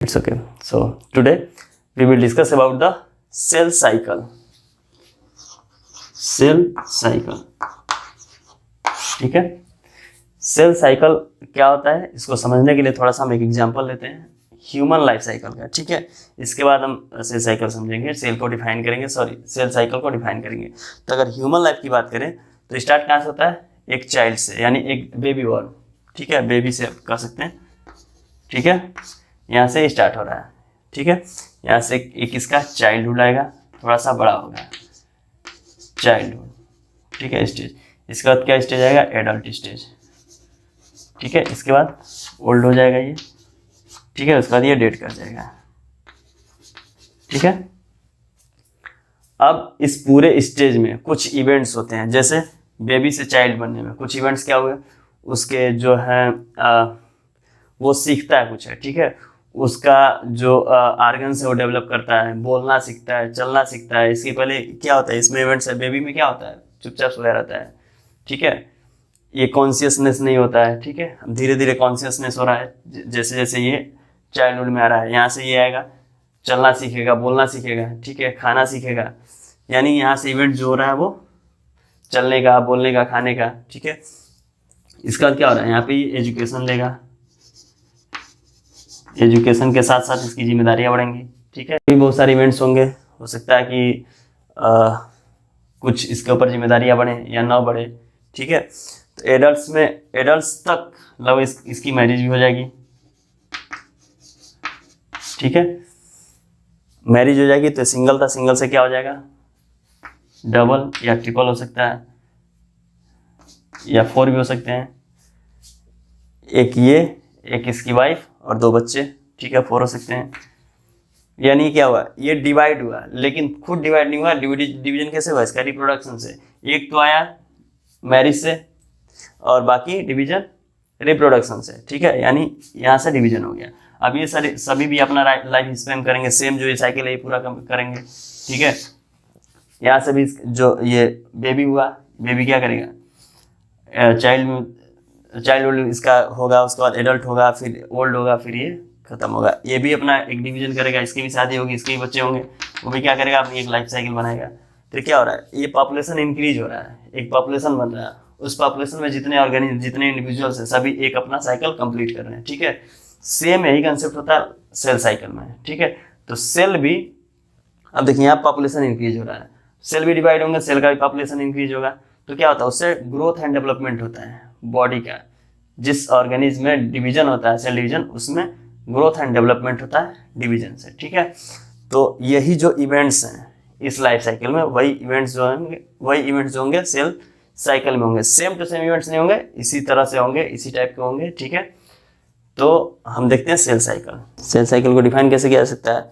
It's okay. So today we will discuss about the cell cycle. Cell cycle, ठीक है। Cell cycle क्या होता है, इसको समझने के लिए थोड़ा सा हम एक एग्जांपल लेते हैं ह्यूमन लाइफ साइकिल का, ठीक है। इसके बाद हम सेल साइकिल समझेंगे, सेल को डिफाइन करेंगे, सेल साइकिल को डिफाइन करेंगे। तो अगर ह्यूमन लाइफ की बात करें तो स्टार्ट कहाँ से होता है, एक चाइल्ड से, यानी एक बेबी बॉर्न, ठीक है, बेबी से कह सकते हैं, ठीक है। यहाँ से स्टार्ट हो रहा है, ठीक है। यहाँ से एक इसका चाइल्डहुड आएगा, थोड़ा सा बड़ा होगा, चाइल्डहुड, ठीक है, स्टेज। इसके बाद क्या स्टेज आएगा, एडल्ट स्टेज, ठीक है। इसके बाद ओल्ड हो जाएगा ये, ठीक है। उसके बाद ये डेड कर जाएगा, ठीक है। अब इस पूरे स्टेज में कुछ इवेंट्स होते हैं, जैसे बेबी से चाइल्ड बनने में कुछ इवेंट्स क्या हुए, उसके जो है वो सीखता है कुछ है, ठीक है। उसका जो आर्गन है वो डेवलप करता है, बोलना सीखता है, चलना सीखता है। इसके पहले क्या होता है, इसमें इवेंट्स है, बेबी में क्या होता है, चुपचाप सोया रहता है, ठीक है। ये कॉन्शियसनेस नहीं होता है, ठीक है। धीरे धीरे कॉन्शियसनेस हो रहा है, जैसे जैसे ये चाइल्डहुड में आ रहा है। यहाँ से ये आएगा, चलना सीखेगा, बोलना सीखेगा, ठीक है, खाना सीखेगा। यानी यहाँ से इवेंट जो हो रहा है वो चलने का, बोलने का, खाने का, ठीक है। इसका क्या हो रहा है, यहाँ पे एजुकेशन लेगा, एजुकेशन के साथ साथ इसकी जिम्मेदारियाँ बढ़ेंगी, ठीक है। भी बहुत सारे इवेंट्स होंगे, हो सकता है कि कुछ इसके ऊपर जिम्मेदारियाँ बढ़े या ना बढ़े, ठीक है। तो एडल्ट्स में, एडल्ट्स तक मतलब इसकी मैरिज भी हो जाएगी, ठीक है। मैरिज हो जाएगी तो सिंगल था, सिंगल से क्या हो जाएगा, डबल या ट्रिपल हो सकता है, या 4 भी हो सकते हैं। एक ये, एक इसकी वाइफ और 2 बच्चे, ठीक है, 4 हो सकते हैं। यानी क्या हुआ, ये डिवाइड हुआ, लेकिन खुद डिवाइड नहीं हुआ। डिवीजन कैसे हुआ, इसका रिप्रोडक्शन से। एक तो आया मैरिज से और बाकी डिवीजन रिप्रोडक्शन से, ठीक है। यानी यहाँ से डिवीजन हो गया। अब ये सारे सभी भी अपना लाइफ स्पेन करेंगे, सेम जो ये साइकिल है ये पूरा करेंगे, ठीक है। यहाँ से भी जो ये बेबी हुआ, बेबी क्या करेगा, चाइल्डहुड इसका होगा, उसके बाद एडल्ट होगा, फिर ओल्ड होगा, फिर ये खत्म होगा। ये भी अपना एक डिवीजन करेगा, इसकी भी शादी होगी, इसके भी बच्चे होंगे, वो भी क्या करेगा, अपनी एक लाइफ साइकिल बनाएगा। तो क्या हो रहा है, ये पॉपुलेशन इंक्रीज हो रहा है, एक पॉपुलेशन बन रहा है। उस पॉपुलेशन में जितने ऑर्गेनिज्म, जितने इंडिविजुअल्स हैं, सभी एक अपना साइकिल कंप्लीट कर रहे हैं, ठीक है। सेम यही कंसेप्ट होता है सेल साइकिल में, ठीक है। तो सेल भी, अब देखिए यहाँ पॉपुलेशन इंक्रीज हो रहा है, सेल भी डिवाइड होंगे, सेल का भी पॉपुलेशन इंक्रीज होगा। तो क्या होता है, उससे ग्रोथ एंड डेवलपमेंट होता है बॉडी का। जिस ऑर्गेनिज्म में डिवीजन होता है, सेल डिवीजन, उसमें ग्रोथ एंड डेवलपमेंट होता है डिवीजन से, ठीक है। तो यही जो इवेंट्स हैं इस लाइफ साइकिल में, वही इवेंट्स जो होंगे सेल साइकिल में होंगे। सेम टू सेम इवेंट्स नहीं होंगे, इसी तरह से होंगे, इसी टाइप के होंगे, ठीक है। तो हम देखते हैं सेल साइकिल। सेल साइकिल को डिफाइन कैसे किया जा सकता है,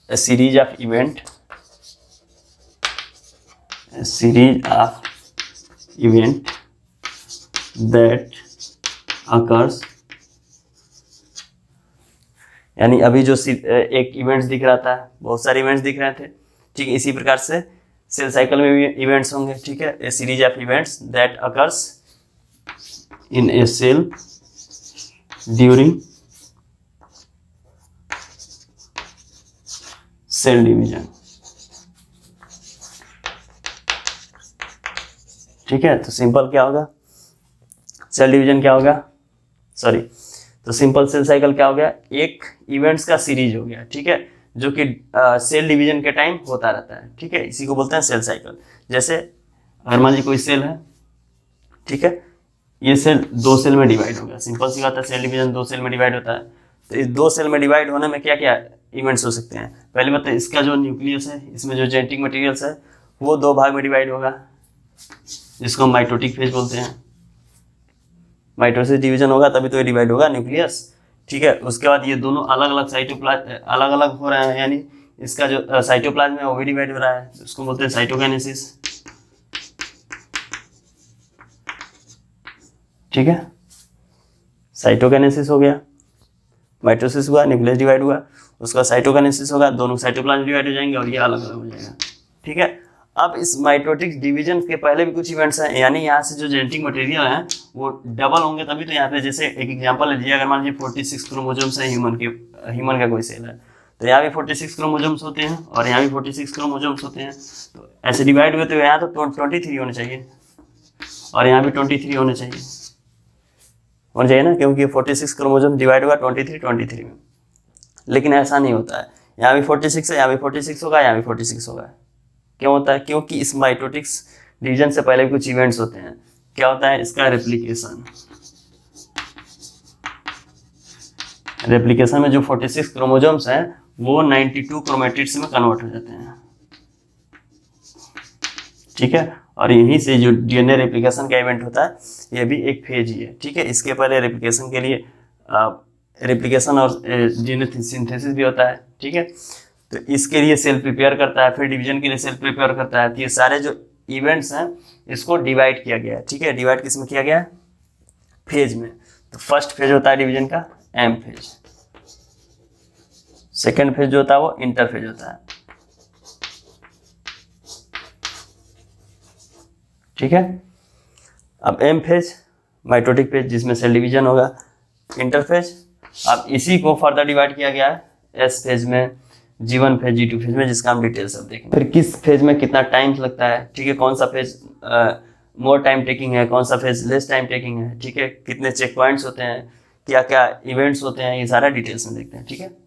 a series of event that occurs, यानी अभी जो एक इवेंट्स दिख रहा था, बहुत सारे इवेंट्स दिख रहे थे, ठीक है। इसी प्रकार से सेल साइकिल में भी इवेंट्स होंगे, ठीक है। a series of events that occurs in a cell during cell division, ठीक है। तो सिंपल क्या होगा, सेल डिवीजन क्या होगा, तो सिंपल सेल साइकिल क्या हो गया, एक इवेंट्स का सीरीज हो गया, ठीक है, जो कि सेल डिवीजन के टाइम होता रहता है, ठीक है। इसी को बोलते हैं सेल साइकिल। जैसे अगर मान लीजिए कोई सेल है, ठीक है, ये सेल 2 सेल में डिवाइड हो गया। सिंपल सी बात है, सेल डिवीजन 2 सेल में डिवाइड होता है। तो इस 2 सेल में डिवाइड होने में क्या क्या इवेंट्स हो सकते हैं। पहले बात है, इसका जो न्यूक्लियस है, इसमें जो जेनेटिक मटेरियल्स है, वो 2 भाग में डिवाइड होगा, जिसको हम माइटोटिक फेज बोलते हैं। माइटोसिस डिवीजन होगा तभी तो ये डिवाइड होगा, न्यूक्लियस, ठीक है। उसके बाद ये दोनों अलग अलग साइटोप्लाज्म अलग अलग हो रहे हैं, यानी इसका जो साइटोप्लाज्म है वो भी डिवाइड हो रहा है, उसको बोलते हैं साइटोकाइनेसिस, ठीक है। साइटोकाइनेसिस हो गया, माइटोसिस हुआ, न्यूक्लियस डिवाइड हुआ, उसका साइटोकाइनेसिस होगा, दोनों साइटोप्लाज्म डिवाइड हो जाएंगे और ये अलग अलग हो जाएगा, ठीक है। अब इस माइटोटिक डिवीजन के पहले भी कुछ इवेंट्स हैं, यानी यहाँ से जो जेनेटिक मटेरियल है वो डबल होंगे तभी तो यहाँ पे, जैसे एक एग्जांपल लीजिए, अगर मान लीजिए 46 क्रोमोसोम्स है ह्यूमन का कोई सेल है, तो यहाँ भी 46 क्रोमोसोम्स होते हैं और यहाँ भी 46 क्रोमोसोम्स होते हैं, तो ऐसे डिवाइड हुए तो यहाँ तो 23 होने चाहिए और यहाँ भी 23 होने चाहिए ना, क्योंकि 46 क्रोमोसोम डिवाइड हुआ 23 में। लेकिन ऐसा नहीं होता है, यहाँ भी 46 है, यहाँ भी 46 होगा, यहाँ भी 46 होगा। क्यों होता है? क्योंकि इस माइटोटिक्स डिवीजन से पहले भी कुछ इवेंट्स होते हैं। क्या होता है? इसका रेप्लिकेशन। रेप्लिकेशन में जो 46 क्रोमोसोम्स हैं वो 92 क्रोमेटिड्स में कन्वर्ट हो जाते हैं, ठीक है। और यहीं से जो डीएनए रेप्लिकेशन का इवेंट होता है ये भी एक फेज ही है, ठीक है। इसके पहले रेप्लिकेशन के लिए रेप्लिकेशन और डीएनए सिंथेसिस भी होता है, ठीक है। तो इसके लिए सेल प्रिपेयर करता है, फिर डिवीजन के लिए सेल प्रिपेयर करता है। तो ये सारे जो इवेंट्स हैं इसको डिवाइड किया गया है, ठीक है। डिवाइड किस में किया गया है? फेज में। तो फर्स्ट फेज होता है डिवीजन का एम फेज, सेकेंड फेज जो होता है वो इंटर फेज होता है, ठीक है। अब एम फेज माइटोटिक फेज जिसमें सेल डिवीजन होगा, इंटर फेज। अब इसी को फर्दर डिवाइड किया गया है एस फेज में, G1 फेज, G2 फेज में, जिसका हम डिटेल सब देखेंगे। फिर किस फेज में कितना टाइम लगता है, ठीक है। कौन सा फेज मोर टाइम टेकिंग है, कौन सा फेज लेस टाइम टेकिंग है, ठीक है। कितने चेक पॉइंट्स होते हैं, क्या क्या इवेंट्स होते हैं, ये सारा डिटेल्स में देखते हैं, ठीक है।